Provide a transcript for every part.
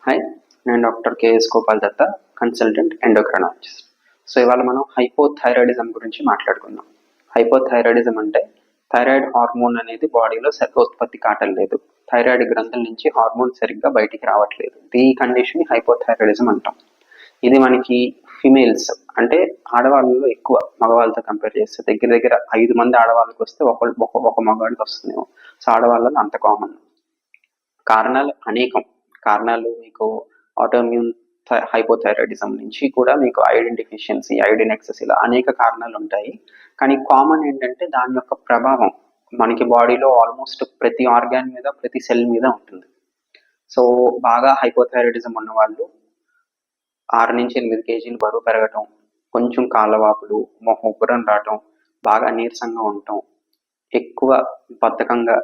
Hi, నేను doctor KS Gopal దత్త, consultant endocrinologist. So ఇవాళ మనం హైపోథైరాయిడిజం గురించి మాట్లాడుకుందాం. హైపోథైరాయిడిజం అంటే థైరాయిడ్ హార్మోన్ అనేది బాడీలో సరిగ్గా ఉత్పత్తి కావటం లేదు, థైరాయిడ్ గ్రంథుల నుంచి హార్మోన్ సరిగ్గా బయటికి రావట్లేదు. ఈ కండిషన్ హైపోథైరాయిడిజం అంటాం. ఇది మనకి ఫిమేల్స్ అంటే ఆడవాళ్ళలో ఎక్కువ, మగవాళ్ళతో కంపేర్ చేస్తే దగ్గర దగ్గర 5 మంది ఆడవాళ్ళకి వస్తే ఒక మగవాళ్ళకి వస్తుందేమో. సో ఆడవాళ్ళలో అంత కామన్. కారణాలు అనేకం. కారణాలు మీకు ఆటోఇమ్యూన్ హైపోథైరాయిడిజం నుంచి కూడా మీకు ఐరన్ డెఫిషియన్సీ, ఐరన్ ఎక్సెస్, ఇలా అనేక కారణాలు ఉంటాయి. కానీ కామన్ ఏంటంటే దాని యొక్క ప్రభావం మనకి బాడీలో ఆల్మోస్ట్ ప్రతి ఆర్గాన్ మీద, ప్రతి సెల్ మీద ఉంటుంది. సో బాగా హైపోథైరాయిడిజం ఉన్న వాళ్ళు 6 నుంచి 8 కేజీలు బరువు పెరగటం, కొంచెం కాళ్ళవాపులు, ఉబ్బరం రావటం, బాగా నీరసంగా ఉండటం, ఎక్కువ బద్ధకంగా,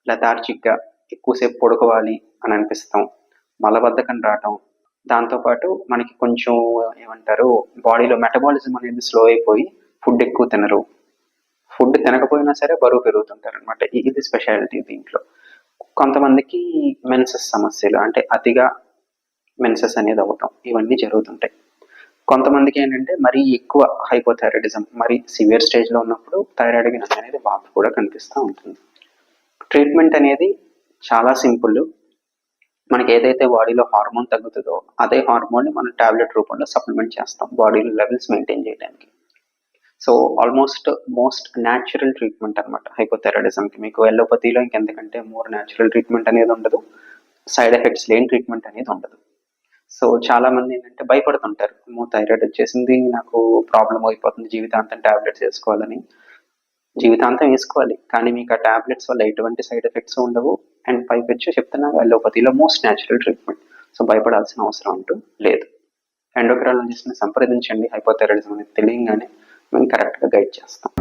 లెథార్జిక్గా ఎక్కువసేపు పడుకోవాలి అని అనిపిస్తాం, మలబద్ధకం రావటం, దాంతోపాటు మనకి కొంచెం ఏమంటారు బాడీలో మెటబాలిజం అనేది స్లో అయిపోయి ఫుడ్ ఎక్కువ తినరు, ఫుడ్ తినకపోయినా సరే బరువు పెరుగుతుంటారు అనమాట. ఇది స్పెషాలిటీ దీంట్లో. కొంతమందికి మెన్సెస్ సమస్యలు అంటే అతిగా మెన్సెస్ అనేది అవ్వటం, ఇవన్నీ జరుగుతుంటాయి. కొంతమందికి ఏంటంటే మరీ ఎక్కువ హైపోథైరాయిడిజం, మరీ సివియర్ స్టేజ్లో ఉన్నప్పుడు థైరాయిడ్ గ్రంథి అనేది వాపు కూడా కనిపిస్తూ ఉంటుంది. ట్రీట్మెంట్ అనేది చాలా సింపుల్. మనకి ఏదైతే బాడీలో హార్మోన్ తగ్గుతుందో అదే హార్మోన్ని మనం టాబ్లెట్ రూపంలో సప్లిమెంట్ చేస్తాం బాడీలో లెవెల్స్ మెయింటైన్ చేయడానికి. So almost most natural treatment అనమాట హైపోథైరాయిడిజంకి. మీకు ఎల్లోపతిలో ఇంకెందుకంటే మోర్ న్యాచురల్ ట్రీట్మెంట్ అనేది ఉండదు, సైడ్ ఎఫెక్ట్స్ లేని ట్రీట్మెంట్ అనేది ఉండదు. సో చాలా మంది ఏంటంటే భయపడుతుంటారు, థైరాయిడ్ వచ్చేసింది, నాకు ప్రాబ్లం అయిపోతుంది, జీవితాంతం టాబ్లెట్స్ వేసుకోవాలని. జీవితాంతం వేసుకోవాలి, కానీ మీకు ఆ టాబ్లెట్స్ వల్ల ఎటువంటి సైడ్ ఎఫెక్ట్స్ ఉండవు. అండ్ పైపెచ్చు చెప్తున్నా అలోపతిలో మోస్ట్ న్యాచురల్ ట్రీట్మెంట్. సో భయపడాల్సిన అవసరం అంటూ లేదు. ఎండోక్రైనాలజిస్ట్ని సంప్రదించండి. హైపోథైరాయిడిజం అనేది తెలియగానే మేము కరెక్ట్గా గైడ్ చేస్తాం.